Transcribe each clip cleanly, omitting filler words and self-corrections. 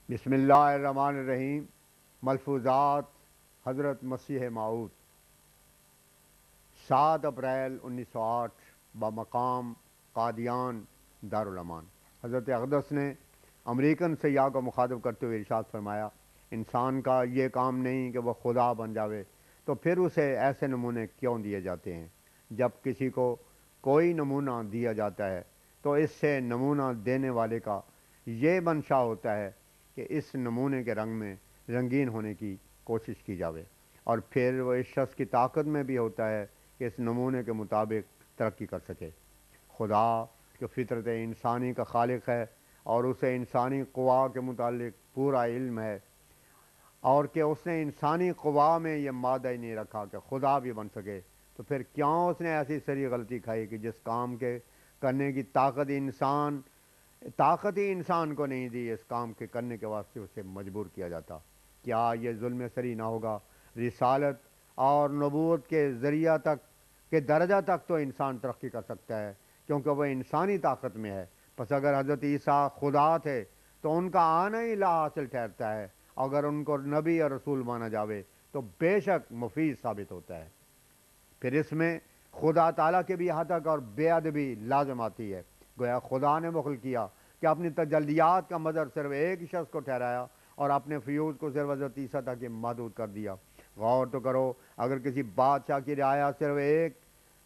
بسم اللہ الرحمن الرحیم۔ ملفوظات حضرت مسیح موعود 7 اپریل 1908 بمقام قادیان دارالامان۔ حضرت اقدس نے امریکن سیاح کو مخاطب کرتے ہوئے ارشاد فرمایا، انسان کا یہ کام نہیں کہ وہ خدا بن جاوے، تو پھر اسے ایسے نمونے کیوں دیے جاتے ہیں؟ جب کسی کو کوئی نمونہ دیا جاتا ہے تو اس سے نمونہ دینے والے کا یہ منشا ہوتا ہے کہ اس نمونے کے رنگ میں رنگین ہونے کی کوشش کی جاوے، اور پھر وہ اس شخص کی طاقت میں بھی ہوتا ہے کہ اس نمونے کے مطابق ترقی کر سکے۔ خدا جو فطرت انسانی کا خالق ہے اور اسے انسانی قوا کے متعلق پورا علم ہے، اور کہ اس نے انسانی قوا میں یہ مادہ ہی نہیں رکھا کہ خدا بھی بن سکے، تو پھر کیوں اس نے ایسی سری غلطی کھائی کہ جس کام کے کرنے کی طاقت ہی انسان کو نہیں دی، اس کام کے کرنے کے واسطے اسے مجبور کیا جاتا؟ کیا یہ ظلم سری نہ ہوگا؟ رسالت اور نبوت کے ذریعہ تک کے درجہ تک تو انسان ترقی کر سکتا ہے، کیونکہ وہ انسانی طاقت میں ہے۔ پس اگر حضرت عیسیٰ خدا تھے تو ان کا آنا ہی لا حاصل ٹھہرتا ہے، اگر ان کو نبی اور رسول مانا جاوے تو بے شک مفید ثابت ہوتا ہے۔ پھر اس میں خدا تعالیٰ کے بھی حدق اور بے ادبی لازم آتی ہے۔ گویا خدا نے بخل کیا کہ اپنی تجلیات کا مظہر صرف ایک شخص کو ٹھہرایا اور اپنے فیوز کو صرف حضرت عیسیٰ تک ہی محدود کر دیا۔ غور تو کرو، اگر کسی بادشاہ کی رعایا صرف ایک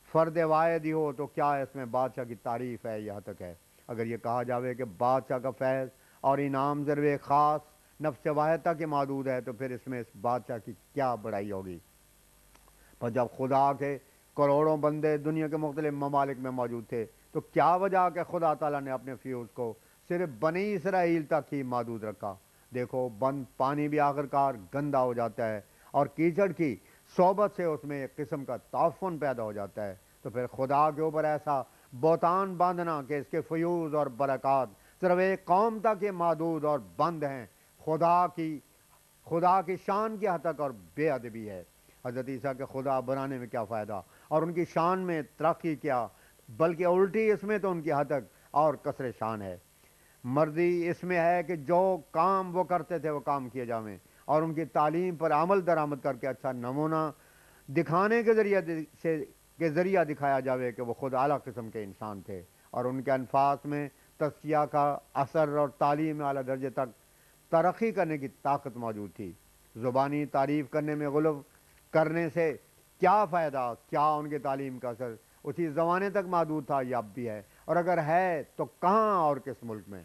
فرد واحد ہی ہو تو کیا اس میں بادشاہ کی تعریف ہے یا حدق ہے؟ اگر یہ کہا جاوے کہ بادشاہ کا فیض اور انعام صرف ایک خاص نفس واحد تک ہی محدود ہے تو پھر اس میں اس بادشاہ کی کیا بڑائی ہوگی؟ پر جب خدا کے کروڑوں بندے دنیا کے مختلف ممالک میں موجود تھے تو کیا وجہ کہ خدا تعالیٰ نے اپنے فیوز کو صرف بنی اسرائیل تک ہی محدود رکھا؟ دیکھو، بند پانی بھی آخرکار گندا ہو جاتا ہے، اور کیچڑ کی صحبت سے اس میں ایک قسم کا تعفن پیدا ہو جاتا ہے، تو پھر خدا کے اوپر ایسا بہتان باندھنا کہ اس کے فیوز اور برکات صرف ایک قوم تک ہی محدود اور بند ہیں، خدا کی شان کی حد تک اور بے ادبی ہے۔ حضرت عیسیٰ کے خدا بنانے میں کیا فائدہ اور ان کی شان میں ترقی کیا، بلکہ الٹی اس میں تو ان کی حد تک اور کثر شان ہے۔ مرضی اس میں ہے کہ جو کام وہ کرتے تھے وہ کام کیے جاویں، اور ان کی تعلیم پر عمل درآمد کر کے اچھا نمونہ دکھانے کے ذریعہ دکھایا جاوے کہ وہ خود اعلیٰ قسم کے انسان تھے، اور ان کے انفاس میں تزکیہ کا اثر اور تعلیم اعلیٰ درجے تک ترقی کرنے کی طاقت موجود تھی۔ زبانی تعریف کرنے میں غلو کرنے سے کیا فائدہ؟ کیا ان کی تعلیم کا اثر اسی زمانے تک محدود تھا یا اب بھی ہے؟ اور اگر ہے تو کہاں اور کس ملک میں؟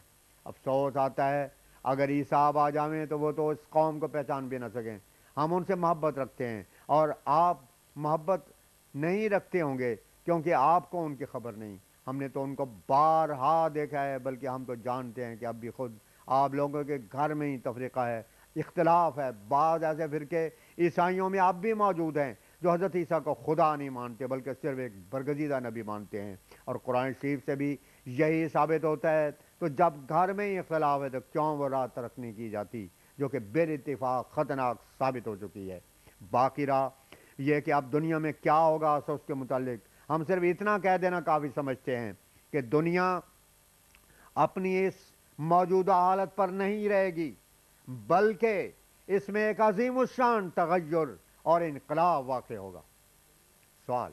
افسوس آتا ہے اگر عیسیٰ اب آ جائیں تو وہ تو اس قوم کو پہچان بھی نہ سکیں۔ ہم ان سے محبت رکھتے ہیں اور آپ محبت نہیں رکھتے ہوں گے کیونکہ آپ کو ان کی خبر نہیں۔ ہم نے تو ان کو بارہا دیکھا ہے، بلکہ ہم تو جانتے ہیں کہ اب بھی خود آپ لوگوں کے گھر میں ہی تفریقہ ہے، اختلاف ہے۔ بعض ایسے فرقے عیسائیوں میں اب بھی موجود ہیں جو حضرت عیسیٰ کو خدا نہیں مانتے بلکہ صرف ایک برگزیدہ نبی مانتے ہیں، اور قرآن شریف سے بھی یہی ثابت ہوتا ہے۔ تو جب گھر میں ہی اختلاف ہے تو کیوں وہ راہ ترک نہیں کی جاتی جو کہ بے اتفاق خطرناک ثابت ہو چکی ہے؟ باقی راہ یہ کہ اب دنیا میں کیا ہوگا سو اس کے متعلق ہم صرف اتنا کہہ دینا کافی سمجھتے ہیں کہ دنیا اپنی اس موجودہ حالت پر نہیں رہے گی، بلکہ اس میں ایک عظیم الشان تغیر اور انقلاب واقع ہوگا۔ سوال: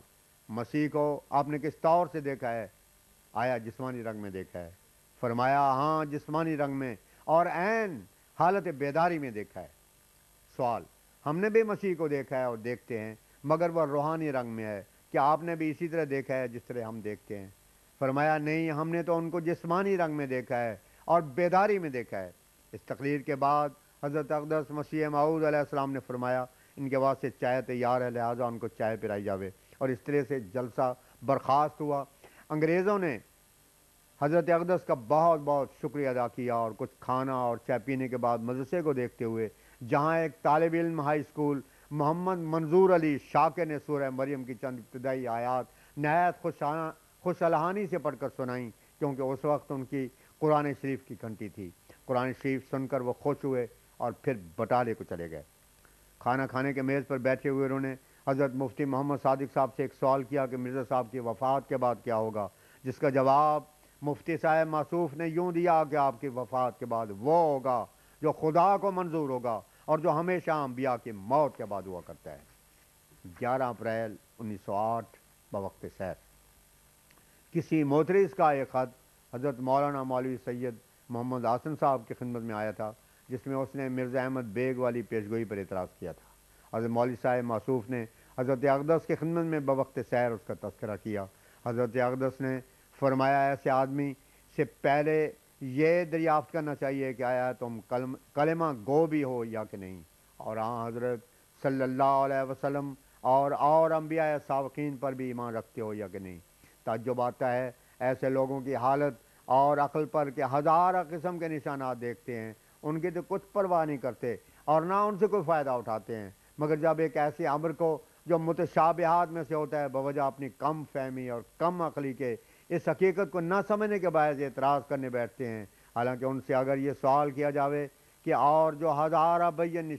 مسیح کو آپ نے کس طور سے دیکھا ہے؟ آیا جسمانی رنگ میں دیکھا ہے؟ فرمایا ہاں، جسمانی رنگ میں اور عین حالت بیداری میں دیکھا ہے۔ سوال: ہم نے بھی مسیح کو دیکھا ہے اور دیکھتے ہیں، مگر وہ روحانی رنگ میں ہے، کیا آپ نے بھی اسی طرح دیکھا ہے جس طرح ہم دیکھتے ہیں؟ فرمایا نہیں، ہم نے تو ان کو جسمانی رنگ میں دیکھا ہے اور بیداری میں دیکھا ہے۔ اس تقریر کے بعد حضرت اقدس مسیح موعود علیہ السلام نے فرمایا ان کے واسطے چائے تیار ہے، لہٰذا ان کو چائے پلائی جاوے، اور اس طرح سے جلسہ برخاست ہوا۔ انگریزوں نے حضرت اقدس کا بہت بہت شکریہ ادا کیا، اور کچھ کھانا اور چائے پینے کے بعد مدرسے کو دیکھتے ہوئے جہاں ایک طالب علم ہائی اسکول محمد منظور علی شاکر نے سورہ مریم کی چند ابتدائی آیات نہایت خوش الحانی سے پڑھ کر سنائیں، کیونکہ اس وقت ان کی قرآن شریف کی گھنٹی تھی۔ قرآن شریف سن کر وہ خوش ہوئے اور پھر بٹالے کو چلے گئے۔ کھانا کھانے کے میز پر بیٹھے ہوئے انہوں نے حضرت مفتی محمد صادق صاحب سے ایک سوال کیا کہ مرزا صاحب کی وفات کے بعد کیا ہوگا، جس کا جواب مفتی صاحب موصوف نے یوں دیا کہ آپ کی وفات کے بعد وہ ہوگا جو خدا کو منظور ہوگا اور جو ہمیشہ انبیاء کی موت کے بعد ہوا کرتا ہے۔ 11 اپریل 1908 بوقت سیر کسی موترس کا ایک خط حضرت مولانا مولوی سید محمد حسن صاحب کی خدمت میں آیا تھا، جس میں اس نے مرزا احمد بیگ والی پیشگوئی پر اعتراض کیا تھا۔ حضرت مولوی صاحب موصوف نے حضرت اقدس کی خدمت میں بوقت سیر اس کا تذکرہ کیا۔ حضرت اقدس نے فرمایا ایسے آدمی سے پہلے یہ دریافت کرنا چاہیے کہ آیا تم کلمہ گو بھی ہو یا کہ نہیں، اور حضرت صلی اللہ علیہ وسلم اور انبیاء سابقین پر بھی ایمان رکھتے ہو یا کہ نہیں۔ تعجب آتا ہے ایسے لوگوں کی حالت اور عقل پر کہ ہزارہ قسم کے نشانات دیکھتے ہیں، ان کی تو کچھ پرواہ نہیں کرتے اور نہ ان سے کوئی فائدہ اٹھاتے ہیں، مگر جب ایک ایسے امر کو جو متشابہات میں سے ہوتا ہے بوجہ اپنی کم فہمی اور کم عقلی کے اس حقیقت کو نہ سمجھنے کے باعث اعتراض کرنے بیٹھتے ہیں، حالانکہ ان سے اگر یہ سوال کیا جاوے کہ اور جو ہزارہ بین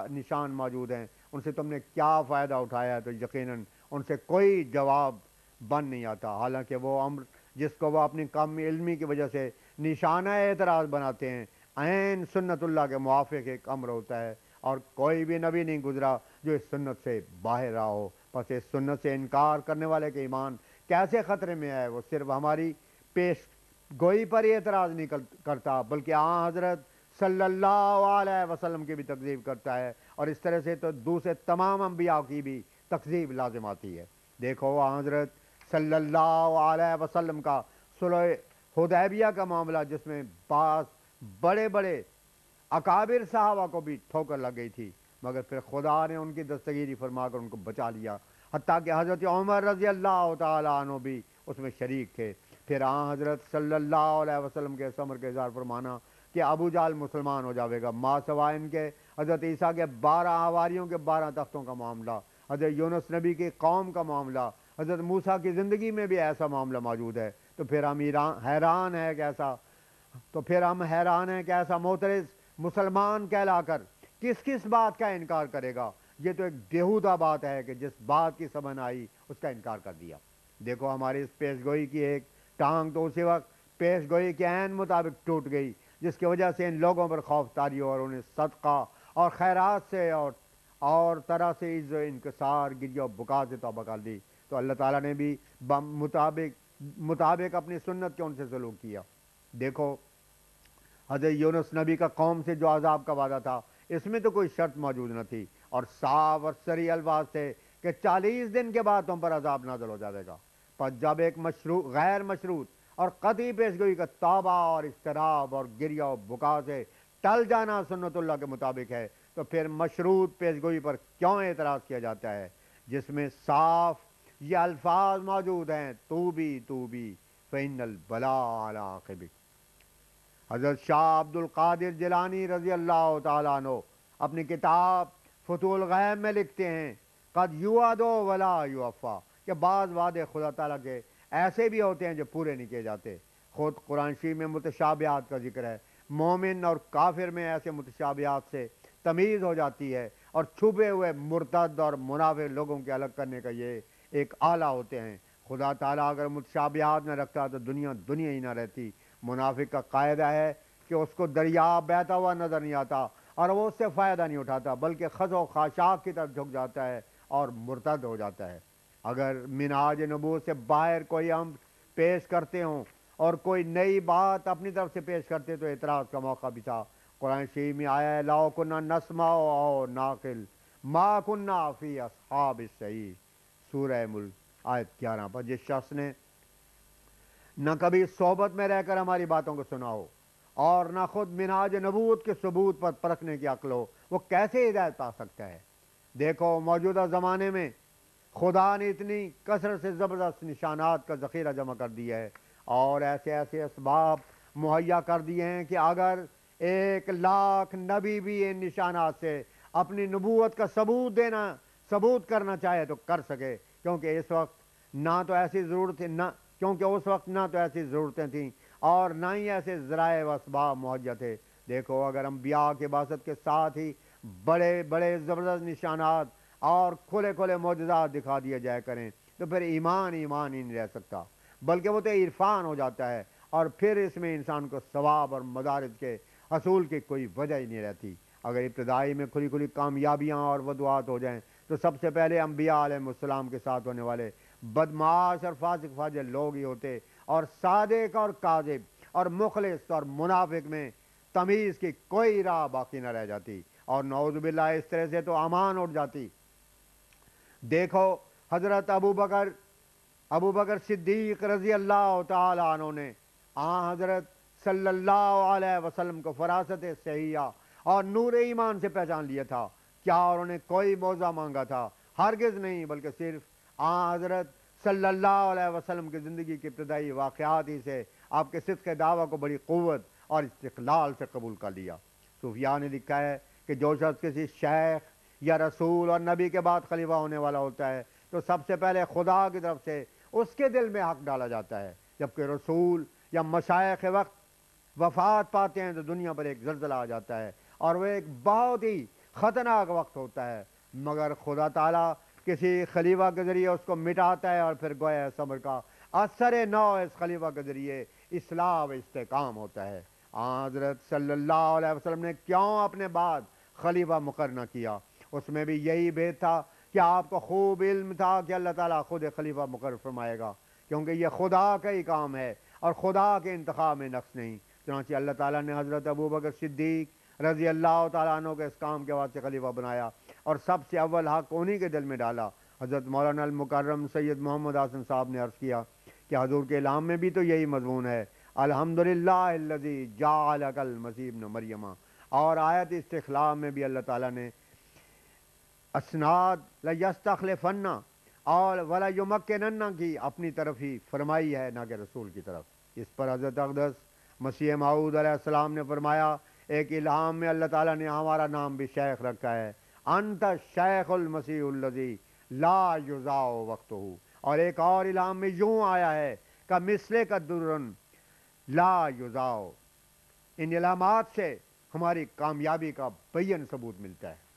نشان موجود ہیں ان سے تم نے کیا فائدہ اٹھایا ہے، تو یقیناً ان سے کوئی جواب بن نہیں آتا، حالانکہ وہ امر جس کو وہ اپنی کم علمی کی وجہ سے نشانہ اعتراض بناتے ہیں عین سنت اللہ کے موافق ایک امر ہوتا ہے، اور کوئی بھی نبی نہیں گزرا جو اس سنت سے باہر رہا ہو۔ پس اس سنت سے انکار کرنے والے کے ایمان کیسے خطرے میں ہے؟ وہ صرف ہماری پیش گوئی پر ہی اعتراض نہیں کرتا بلکہ حضرت صلی اللہ علیہ وسلم کی بھی تکذیب کرتا ہے، اور اس طرح سے تو دوسرے تمام انبیاء کی بھی تکذیب لازم آتی ہے۔ دیکھو حضرت صلی اللہ علیہ وسلم کا صلح حدیبیہ کا معاملہ، جس میں بعض بڑے بڑے اکابر صحابہ کو بھی ٹھوکر لگ گئی تھی، مگر پھر خدا نے ان کی دستگیری فرما کر ان کو بچا لیا، حتیٰ کہ حضرت عمر رضی اللہ تعالیٰ عنہ بھی اس میں شریک تھے۔ پھر حضرت صلی اللہ علیہ وسلم کے اس امر کے اظہار فرمانا کہ ابو جہل مسلمان ہو جاوے گا، ما سوائے ان کے حضرت عیسیٰ کے 12 حواریوں کے 12 تختوں کا معاملہ، حضرت یونس نبی کی قوم کا معاملہ، حضرت موسیٰ کی زندگی میں بھی ایسا معاملہ موجود ہے، تو پھر ہم حیران ہیں کہ ایسا معترض مسلمان کہلا کر کس کس بات کا انکار کرے گا؟ یہ تو ایک بیہودہ بات ہے کہ جس بات کی سمجھ آئی اس کا انکار کر دیا۔ دیکھو ہماری اس پیش گوئی کی ایک ٹانگ تو اسی وقت پیش گوئی کے عین مطابق ٹوٹ گئی، جس کی وجہ سے ان لوگوں پر خوف طاری ہو اور انہیں صدقہ اور خیرات سے اور طرح سے عز و انکسار گریہ و بکا سے توبہ کر دی، تو اللہ تعالیٰ نے بھی مطابق اپنی سنت کے ان سے سلوک کیا۔ دیکھو حضرت یونس نبی کا قوم سے جو عذاب کا وعدہ تھا، اس میں تو کوئی شرط موجود نہ تھی، اور صاف اور صریح الفاظ تھے کہ 40 دن کے بعد تم پر عذاب نازل ہو جائے گا۔ پر جب ایک غیر مشروط اور قطعی پیشگوئی کا توبہ اور اضطراب اور گریہ و بکا سے ٹل جانا سنت اللہ کے مطابق ہے، تو پھر مشروط پیشگوئی پر کیوں اعتراض کیا جاتا ہے، جس میں صاف یہ الفاظ موجود ہیں توبی فإن البلاء علی عاقبک۔ حضرت شاہ عبد القادر جیلانی رضی اللہ تعالیٰ عنہ اپنی کتاب فتوح الغیب میں لکھتے ہیں قد یوعد ولا یوفی، کہ بعض وعدے خدا تعالیٰ کے ایسے بھی ہوتے ہیں جو پورے نہیں کیے جاتے۔ خود قرآن شریف میں متشابہات کا ذکر ہے، مومن اور کافر میں ایسے متشابہات سے تمیز ہو جاتی ہے، اور چھپے ہوئے مرتد اور منافق لوگوں کے الگ کرنے کا یہ ایک آلہ ہوتے ہیں۔ خدا تعالیٰ اگر متشابہات نہ رکھتا تو دنیا ہی نہ رہتی۔ منافق کا قاعدہ ہے کہ اس کو دریا بہتا ہوا نظر نہیں آتا اور وہ اس سے فائدہ نہیں اٹھاتا، بلکہ خز و خاشاک کی طرف جھک جاتا ہے اور مرتد ہو جاتا ہے۔ اگر منہاج نبوت سے باہر کوئی ہم پیش کرتے ہوں اور کوئی نئی بات اپنی طرف سے پیش کرتے تو اعتراض کا موقع بھی تھا۔ قرآن شریف میں آیا ہے لو کنا نسمع او ناقل ما کنا فی اصحاب السعیر، سورہ ملک آیت 11 پر۔ جس شخص نے نہ کبھی صحبت میں رہ کر ہماری باتوں کو سنا ہو اور نہ خود منہاج نبوت کے ثبوت پر پرکھنے کی عقل ہو، وہ کیسے ہدایت پا سکتا ہے؟ دیکھو موجودہ زمانے میں خدا نے اتنی کثرت سے زبردست نشانات کا ذخیرہ جمع کر دیا ہے اور ایسے اسباب مہیا کر دیے ہیں کہ اگر 1,00,000 نبی بھی ان نشانات سے اپنی نبوت کا ثبوت کرنا چاہے تو کر سکے، کیونکہ اس وقت نہ تو ایسی ضرورتیں تھیں اور نہ ہی ایسے ذرائع و اسباب مہیا تھے۔ دیکھو اگر انبیاء کے بعثت کے ساتھ ہی بڑے بڑے زبردست نشانات اور کھلے کھلے معجزات دکھا دیے جائے کریں تو پھر ایمان ہی نہیں رہ سکتا، بلکہ وہ تو عرفان ہو جاتا ہے، اور پھر اس میں انسان کو ثواب اور مدارج کے حصول کی کوئی وجہ ہی نہیں رہتی۔ اگر ابتدائی میں کھلی کھلی کامیابیاں اور وضوحات ہو جائیں تو سب سے پہلے انبیاء علیہ السلام کے ساتھ ہونے والے بدمعاش اور فاسق فاجر لوگ ہی ہوتے، اور صادق اور کاذب اور مخلص اور منافق میں تمیز کی کوئی راہ باقی نہ رہ جاتی، اور نعوذ باللہ اس طرح سے تو امان اٹھ جاتی۔ دیکھو حضرت ابو بکر صدیق رضی اللہ تعالی عنہ نے حضرت صلی اللہ علیہ وسلم کو فراست صحیحہ اور نور ایمان سے پہچان لیا تھا۔ کیا انہوں نے کوئی معجزہ مانگا تھا؟ ہرگز نہیں، بلکہ صرف حضرت صلی اللہ علیہ وسلم کی زندگی کے ابتدائی واقعات ہی سے آپ کے صدق دعویٰ کو بڑی قوت اور استقلال سے قبول کر لیا۔ صوفیاء نے لکھا ہے کہ جو شخص کسی شیخ یا رسول اور نبی کے بعد خلیفہ ہونے والا ہوتا ہے تو سب سے پہلے خدا کی طرف سے اس کے دل میں حق ڈالا جاتا ہے، جبکہ رسول یا مشائخ وقت وفات پاتے ہیں تو دنیا پر ایک زلزلہ آ جاتا ہے، اور وہ ایک بہت ہی خطرناک وقت ہوتا ہے، مگر خدا تعالیٰ کسی خلیفہ کے ذریعے اس کو مٹاتا ہے، اور پھر گویا صبر کا اثر نو اس خلیفہ کے ذریعے اصلاح و استحکام ہوتا ہے۔ حضرت صلی اللہ علیہ وسلم نے کیوں اپنے بعد خلیفہ مقرر نہ کیا؟ اس میں بھی یہی بات تھا کہ آپ کو خوب علم تھا کہ اللہ تعالیٰ خود خلیفہ مقرر فرمائے گا، کیونکہ یہ خدا کا ہی کام ہے اور خدا کے انتخاب میں نقص نہیں۔ چنانچہ اللہ تعالیٰ نے حضرت ابو بکر صدیق رضی اللہ تعالیٰ عنہ کے اس کام کے واسطے خلیفہ بنایا، اور سب سے اول حق انہی کے دل میں ڈالا۔ حضرت مولانا المکرم سید محمد حسن صاحب نے عرض کیا کہ حضور کے اعلام میں بھی تو یہی مضمون ہے، الحمدللہ الذی جعلک المسیح ابن مریم، اور آیت استخلاف میں بھی اللہ تعالیٰ نے اسناد لیستخلفن اور ولا یمکنن کی اپنی طرف ہی فرمائی ہے، نہ کہ رسول کی طرف۔ اس پر حضرت اقدس مسیح موعود علیہ السلام نے فرمایا، ایک الہام میں اللہ تعالیٰ نے ہمارا نام بھی شیخ رکھا ہے، انت شیخ المسیح الذی لا یضاع وقتہ، اور ایک اور الہام میں یوں آیا ہے کہ مثل کا درن لا یضاع۔ ان علامات سے ہماری کامیابی کا بین ثبوت ملتا ہے۔